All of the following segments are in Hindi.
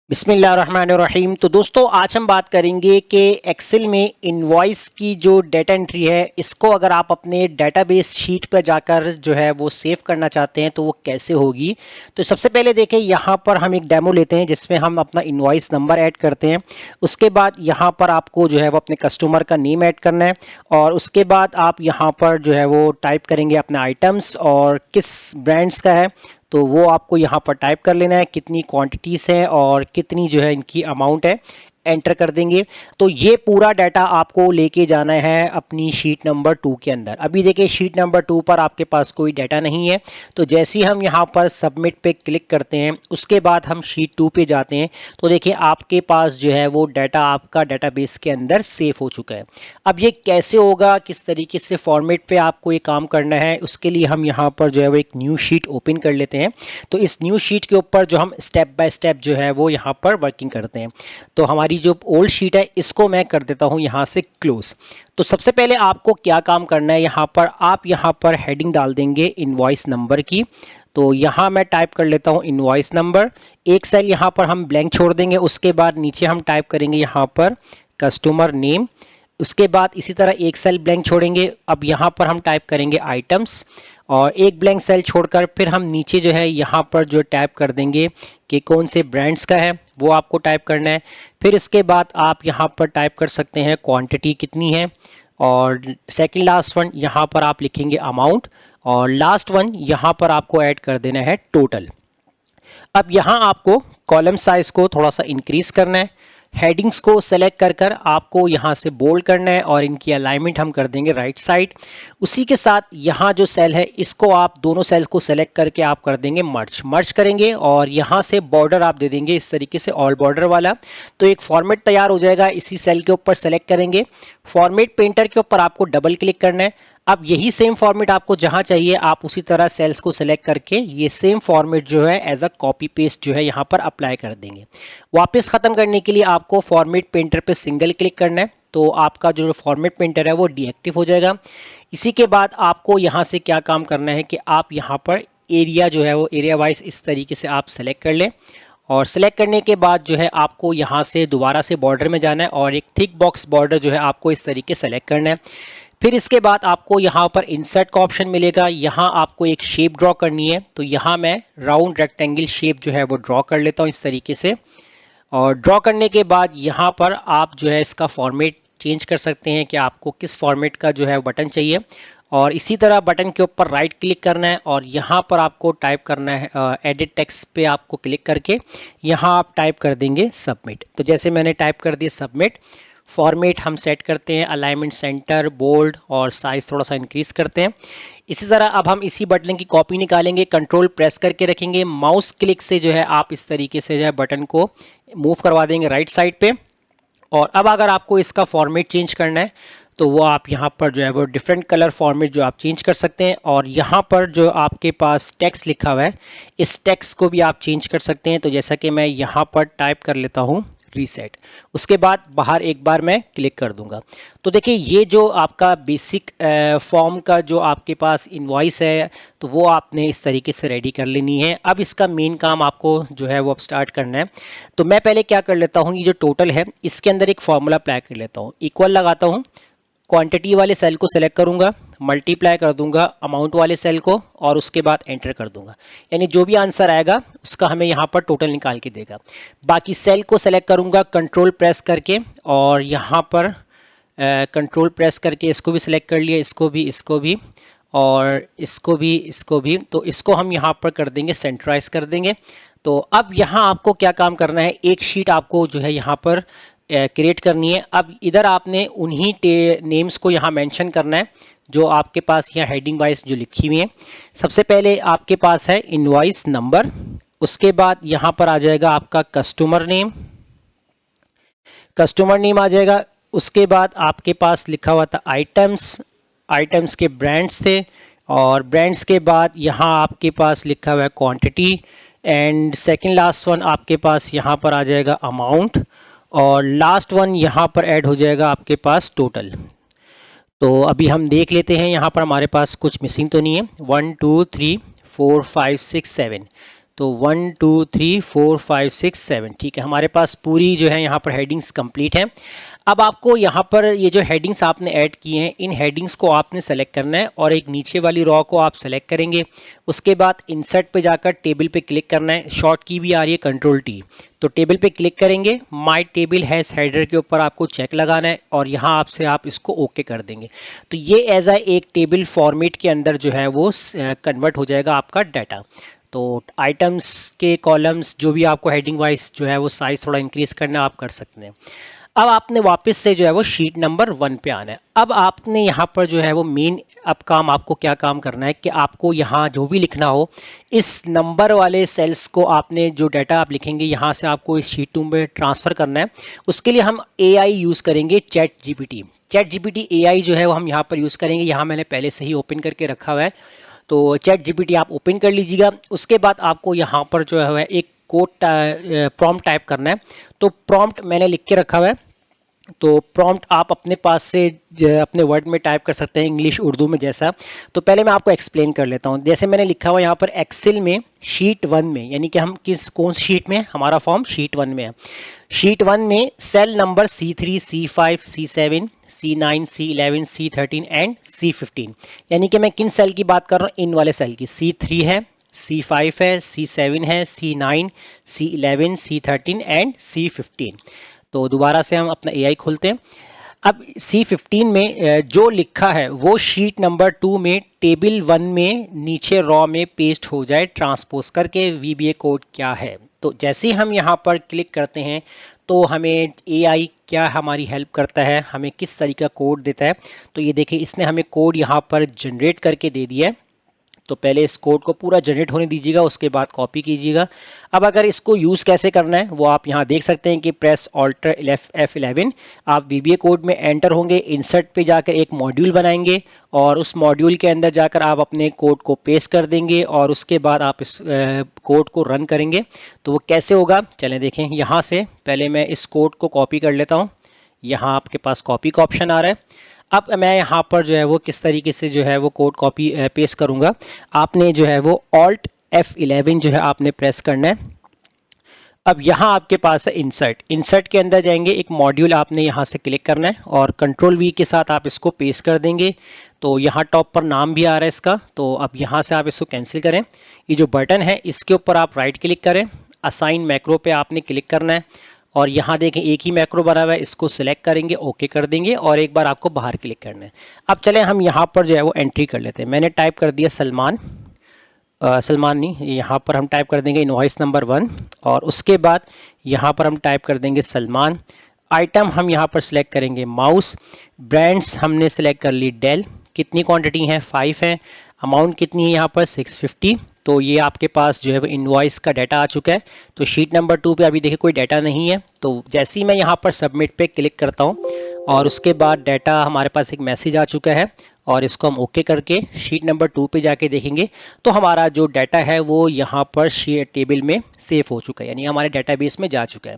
बिस्मिल्लाहिर्रहमानिर्रहीम। तो दोस्तों आज हम बात करेंगे कि एक्सेल में इनवॉइस की जो डेटा एंट्री है इसको अगर आप अपने डेटाबेस शीट पर जाकर जो है वो सेव करना चाहते हैं तो वो कैसे होगी। तो सबसे पहले देखें, यहाँ पर हम एक डेमो लेते हैं जिसमें हम अपना इनवॉइस नंबर ऐड करते हैं। उसके बाद यहाँ पर आपको जो है वो अपने कस्टमर का नेम ऐड करना है और उसके बाद आप यहाँ पर जो है वो टाइप करेंगे अपने आइटम्स और किस ब्रांड्स का है तो वो आपको यहाँ पर टाइप कर लेना है, कितनी क्वांटिटीज है और कितनी जो है इनकी अमाउंट है, एंटर कर देंगे। तो ये पूरा डाटा आपको लेके जाना है अपनी शीट नंबर 2 के अंदर। अभी देखिए शीट नंबर 2 पर आपके पास कोई डाटा नहीं है, तो जैसे ही हम यहाँ पर सबमिट पे क्लिक करते हैं उसके बाद हम शीट 2 पे जाते हैं तो देखिए आपके पास जो है वो डाटा आपका डेटाबेस के अंदर सेव हो चुका है। अब ये कैसे होगा, किस तरीके से फॉर्मेट पे आपको ये काम करना है, उसके लिए हम यहाँ पर जो है वो एक न्यू शीट ओपन कर लेते हैं। तो इस न्यू शीट के ऊपर जो हम स्टेप बाय स्टेप जो है वो यहाँ पर वर्किंग करते हैं। तो हमारी जो ओल्ड शीट है इसको मैं कर देता हूँ यहाँ से क्लोज। तो सबसे पहले आपको क्या काम करना है, यहाँ पर आप यहाँ पर हेडिंग डाल देंगे इनवॉइस नंबर की। तो यहाँ मैं टाइप कर लेता हूँ इनवॉइस नंबर। एक सेल यहाँ पर हम ब्लैंक छोड़ देंगे, उसके बाद नीचे हम टाइप करेंगे यहाँ पर कस्टमर नेम। उसके बाद इसी तरह एक सेल ब्लैंक छोड़ेंगे, अब यहाँ पर हम टाइप करेंगे आइटम्स और एक ब्लैंक सेल छोड़कर फिर हम नीचे जो है यहाँ पर जो टाइप कर देंगे कि कौन से ब्रांड्स का है वो आपको टाइप करना है। फिर इसके बाद आप यहाँ पर टाइप कर सकते हैं क्वांटिटी कितनी है और सेकंड लास्ट वन यहाँ पर आप लिखेंगे अमाउंट और लास्ट वन यहाँ पर आपको ऐड कर देना है टोटल। अब यहाँ आपको कॉलम साइज को थोड़ा सा इंक्रीज करना है, हेडिंग्स को सेलेक्ट कर कर आपको यहाँ से बोल्ड करना है और इनकी अलाइनमेंट हम कर देंगे राइट साइड। उसी के साथ यहाँ जो सेल है इसको आप दोनों सेल को सेलेक्ट करके आप कर देंगे मर्ज करेंगे और यहाँ से बॉर्डर आप दे देंगे इस तरीके से ऑल बॉर्डर वाला। तो एक फॉर्मेट तैयार हो जाएगा। इसी सेल के ऊपर सेलेक्ट करेंगे, फॉर्मेट पेंटर के ऊपर आपको डबल क्लिक करना है। अब यही सेम फॉर्मेट आपको जहां चाहिए आप उसी तरह सेल्स को सेलेक्ट करके ये सेम फॉर्मेट जो है एज अ कॉपी पेस्ट जो है यहाँ पर अप्लाई कर देंगे। वापस खत्म करने के लिए आपको फॉर्मेट पेंटर पे सिंगल क्लिक करना है तो आपका जो फॉर्मेट पेंटर है वो डीएक्टिव हो जाएगा। इसी के बाद आपको यहाँ से क्या काम करना है कि आप यहाँ पर एरिया जो है वो एरिया वाइज इस तरीके से आप सेलेक्ट कर लें और सेलेक्ट करने के बाद जो है आपको यहाँ से दोबारा से बॉर्डर में जाना है और एक थिक बॉक्स बॉर्डर जो है आपको इस तरीके सेलेक्ट करना है। फिर इसके बाद आपको यहाँ पर इंसर्ट का ऑप्शन मिलेगा, यहाँ आपको एक शेप ड्रॉ करनी है तो यहाँ मैं राउंड रेक्टेंगल शेप जो है वो ड्रॉ कर लेता हूँ इस तरीके से। और ड्रॉ करने के बाद यहाँ पर आप जो है इसका फॉर्मेट चेंज कर सकते हैं कि आपको किस फॉर्मेट का जो है बटन चाहिए और इसी तरह बटन के ऊपर राइट क्लिक करना है और यहाँ पर आपको टाइप करना है एडिट टेक्स्ट पे आपको क्लिक करके यहाँ आप टाइप कर देंगे सबमिट। तो जैसे मैंने टाइप कर दिया सबमिट, फॉर्मेट हम सेट करते हैं, अलाइनमेंट सेंटर, बोल्ड और साइज थोड़ा सा इंक्रीज करते हैं। इसी तरह अब हम इसी बटन की कॉपी निकालेंगे, कंट्रोल प्रेस करके रखेंगे, माउस क्लिक से जो है आप इस तरीके से जो है बटन को मूव करवा देंगे राइट साइड पे। और अब अगर आपको इसका फॉर्मेट चेंज करना है तो वो आप यहाँ पर जो है वो डिफरेंट कलर फॉर्मेट जो आप चेंज कर सकते हैं और यहाँ पर जो आपके पास टेक्स्ट लिखा हुआ है इस टेक्स्ट को भी आप चेंज कर सकते हैं। तो जैसा कि मैं यहाँ पर टाइप कर लेता हूँ रीसेट, उसके बाद बाहर एक बार मैं क्लिक कर दूंगा। तो देखिए ये जो आपका बेसिक फॉर्म का जो आपके पास इनवॉइस है तो वो आपने इस तरीके से रेडी कर लेनी है। अब इसका मेन काम आपको जो है वो अब स्टार्ट करना है। तो मैं पहले क्या कर लेता हूँ, ये जो टोटल है इसके अंदर एक फॉर्मूला अप्लाई कर लेता हूँ, इक्वल लगाता हूँ, क्वांटिटी वाले सेल को सिलेक्ट करूंगा, मल्टीप्लाई कर दूंगा अमाउंट वाले सेल को और उसके बाद एंटर कर दूंगा। यानी जो भी आंसर आएगा उसका हमें यहाँ पर टोटल निकाल के देगा। बाकी सेल को सेलेक्ट करूंगा कंट्रोल प्रेस करके और यहाँ पर कंट्रोल प्रेस करके इसको भी सिलेक्ट कर लिया, इसको भी और इसको भी। तो इसको हम यहाँ पर कर देंगे सेंट्राइज कर देंगे। तो अब यहाँ आपको क्या काम करना है, एक शीट आपको जो है यहाँ पर क्रिएट करनी है। अब इधर आपने उन्हीं नेम्स को यहाँ मेंशन करना है जो आपके पास यहाँ हेडिंग वाइज जो लिखी हुई है। सबसे पहले आपके पास है इनवॉइस नंबर, उसके बाद यहाँ पर आ जाएगा आपका कस्टमर नेम आ जाएगा। उसके बाद आपके पास लिखा हुआ था आइटम्स के ब्रांड्स थे और ब्रांड्स के बाद यहाँ आपके पास लिखा हुआ है quantity and second last one आपके पास यहाँ पर आ जाएगा अमाउंट और लास्ट वन यहाँ पर ऐड हो जाएगा आपके पास टोटल। तो अभी हम देख लेते हैं यहाँ पर हमारे पास कुछ मिसिंग तो नहीं है, 1 2 3 4 5 6 7। तो 1 2 3 4 5 6 7, ठीक है, हमारे पास पूरी जो है यहाँ पर हेडिंग्स कंप्लीट है। अब आपको यहाँ पर ये जो हेडिंग्स आपने ऐड किए हैं, इन हेडिंग्स को आपने सेलेक्ट करना है और एक नीचे वाली रॉ को आप सेलेक्ट करेंगे। उसके बाद इंसर्ट पे जाकर टेबल पे क्लिक करना है, शॉर्ट की भी आ रही है कंट्रोल टी। तो टेबल पे क्लिक करेंगे, माय टेबल हैज हेडर के ऊपर आपको चेक लगाना है और यहाँ आपसे आप इसको ओके कर देंगे। तो ये एज एक टेबल फॉर्मेट के अंदर जो है वो कन्वर्ट हो जाएगा आपका डाटा। तो आइटम्स के कॉलम्स जो भी आपको हेडिंग वाइज जो है वो साइज थोड़ा इंक्रीज करना आप कर सकते हैं। अब आपने वापस से जो है वो शीट नंबर 1 पे आना है। अब आपने यहाँ पर जो है वो मेन अब काम आपको क्या काम करना है कि आपको यहाँ जो भी लिखना हो इस नंबर वाले सेल्स को आपने जो डाटा आप लिखेंगे यहाँ से आपको इस शीट 2 में ट्रांसफर करना है। उसके लिए हम AI यूज करेंगे, chat GPT. Chat GPT AI जो है वो हम यहाँ पर यूज करेंगे, यहाँ मैंने पहले से ही ओपन करके रखा हुआ है। तो चैट जीपीटी आप ओपन कर लीजिएगा। उसके बाद आपको यहाँ पर जो है एक कोड प्रॉम्प्ट टाइप करना है। तो प्रॉम्प्ट मैंने लिख के रखा हुआ है। तो प्रॉम्प्ट आप अपने पास से अपने वर्ड में टाइप कर सकते हैं, इंग्लिश उर्दू में जैसा। तो पहले मैं आपको एक्सप्लेन कर लेता हूँ। जैसे मैंने लिखा हुआ यहाँ पर एक्सेल में शीट 1 में, यानी कि हम कौन सी शीट में, हमारा फॉर्म शीट 1 में है। शीट 1 में cell number C3 C5 C7 C9 C11 C13 and C15, यानी कि मैं किन सेल की बात कर रहा हूँ, इन वाले सेल की। C3 है, C5 है, C7 है, C9 C11 C13 and C15। तो दोबारा से हम अपना AI खोलते हैं। अब C15 में जो लिखा है वो शीट नंबर 2 में टेबल 1 में नीचे रॉ में पेस्ट हो जाए ट्रांसपोज करके। VBA कोड क्या है, तो जैसे ही हम यहाँ पर क्लिक करते हैं तो हमें AI क्या हमारी हेल्प करता है, हमें किस तरीके का कोड देता है। तो ये देखिए, इसने हमें कोड यहाँ पर जनरेट करके दे दिया है। तो पहले इस कोड को पूरा जनरेट होने दीजिएगा, उसके बाद कॉपी कीजिएगा। अब अगर इसको यूज़ कैसे करना है वो आप यहाँ देख सकते हैं कि प्रेस ऑल्टर F11। आप VBA कोड में एंटर होंगे, इंसर्ट पे जाकर एक मॉड्यूल बनाएंगे और उस मॉड्यूल के अंदर जाकर आप अपने कोड को पेस्ट कर देंगे और उसके बाद आप इस कोड को रन करेंगे। तो वो कैसे होगा चलें देखें। यहाँ से पहले मैं इस कोड को कॉपी कर लेता हूँ। यहाँ आपके पास कॉपी का ऑप्शन आ रहा है। अब मैं यहाँ पर जो है वो किस तरीके से जो है वो कोड कॉपी पेस्ट करूँगा। आपने जो है वो ऑल्ट F11 जो है आपने प्रेस करना है। अब यहाँ आपके पास है इंसर्ट। इंसर्ट के अंदर जाएंगे, एक मॉड्यूल आपने यहाँ से क्लिक करना है और कंट्रोल V के साथ आप इसको पेस्ट कर देंगे। तो यहाँ टॉप पर नाम भी आ रहा है इसका। तो अब यहाँ से आप इसको कैंसिल करें। ये जो बटन है इसके ऊपर आप राइट क्लिक करें, असाइन मैक्रो पे आपने क्लिक करना है और यहाँ देखें एक ही मैक्रो बना हुआ है, इसको सिलेक्ट करेंगे, ओके कर देंगे और एक बार आपको बाहर क्लिक करना है। अब चलें हम यहाँ पर जो है वो एंट्री कर लेते हैं। मैंने टाइप कर दिया सलमान, सलमान नहीं, यहाँ पर हम टाइप कर देंगे इनवॉइस नंबर 1 और उसके बाद यहाँ पर हम टाइप कर देंगे सलमान। आइटम हम यहाँ पर सिलेक्ट करेंगे माउस। ब्रांड्स हमने सिलेक्ट कर ली डेल। कितनी क्वांटिटी है, 5 है। अमाउंट कितनी है यहाँ पर 650। तो ये आपके पास जो है वो इनवॉइस का डाटा आ चुका है। तो शीट नंबर 2 पे अभी देखिए कोई डाटा नहीं है। तो जैसे ही मैं यहाँ पर सबमिट पे क्लिक करता हूँ और उसके बाद डाटा हमारे पास एक मैसेज आ चुका है और इसको हम ओके करके शीट नंबर 2 पे जाके देखेंगे तो हमारा जो डाटा है वो यहाँ पर टेबल में सेव हो चुका है, यानी हमारे डाटाबेस में जा चुका है।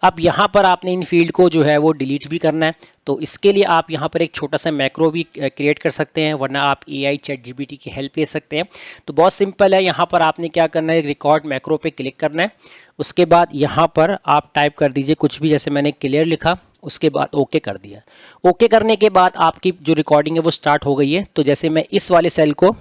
अब यहाँ पर आपने इन फील्ड को जो है वो डिलीट भी करना है। तो इसके लिए आप यहाँ पर एक छोटा सा मैक्रो भी क्रिएट कर सकते हैं, वरना आप AI चैट जीपीटी की हेल्प ले सकते हैं। तो बहुत सिंपल है, यहाँ पर आपने क्या करना है, रिकॉर्ड मैक्रो पे क्लिक करना है। उसके बाद यहाँ पर आप टाइप कर दीजिए कुछ भी, जैसे मैंने क्लियर लिखा, उसके बाद ओके कर दिया। ओके करने के बाद आपकी जो रिकॉर्डिंग है वो स्टार्ट हो गई है। तो जैसे मैं इस वाले सेल को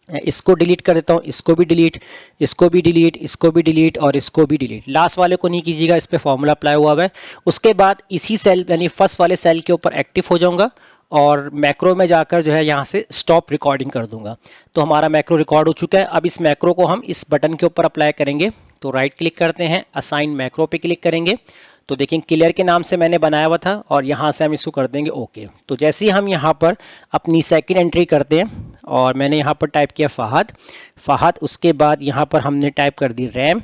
इसको डिलीट कर देता हूँ, इसको भी डिलीट, इसको भी डिलीट, इसको भी डिलीट और इसको भी डिलीट। लास्ट वाले को नहीं कीजिएगा, इस पे फॉर्मूला अप्लाई हुआ है। उसके बाद इसी सेल यानी फर्स्ट वाले सेल के ऊपर एक्टिव हो जाऊंगा और मैक्रो में जाकर जो है यहाँ से स्टॉप रिकॉर्डिंग कर दूंगा। तो हमारा मैक्रो रिकॉर्ड हो चुका है। अब इस मैक्रो को हम इस बटन के ऊपर अप्लाई करेंगे। तो राइट क्लिक करते हैं, असाइन मैक्रो पे क्लिक करेंगे। तो देखिए क्लियर के नाम से मैंने बनाया हुआ था और यहाँ से हम इसको कर देंगे ओके। तो जैसे ही हम यहाँ पर अपनी सेकंड एंट्री करते हैं और मैंने यहाँ पर टाइप किया फहद, उसके बाद यहाँ पर हमने टाइप कर दी रैम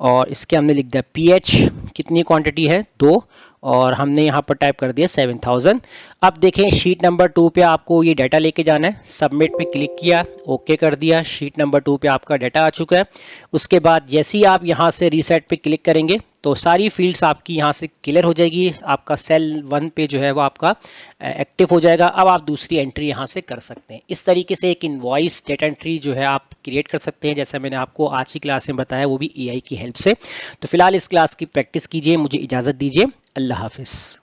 और इसके हमने लिख दिया PH कितनी क्वांटिटी है 2, और हमने यहाँ पर टाइप कर दिया 7000। अब देखें शीट नंबर 2 पे आपको ये डाटा लेके जाना है। सबमिट पे क्लिक किया, ओके कर दिया, शीट नंबर 2 पे आपका डाटा आ चुका है। उसके बाद जैसे ही आप यहाँ से रीसेट पे क्लिक करेंगे तो सारी फील्ड्स आपकी यहाँ से क्लियर हो जाएगी। आपका सेल 1 पे जो है वो आपका एक्टिव हो जाएगा। अब आप दूसरी एंट्री यहाँ से कर सकते हैं। इस तरीके से एक इनवॉइस डेटा एंट्री जो है आप क्रिएट कर सकते हैं, जैसा मैंने आपको आज की क्लास में बताया, वो भी एआई की हेल्प से। तो फिलहाल इस क्लास की प्रैक्टिस कीजिए, मुझे इजाज़त दीजिए। अल्लाह हाफिज़।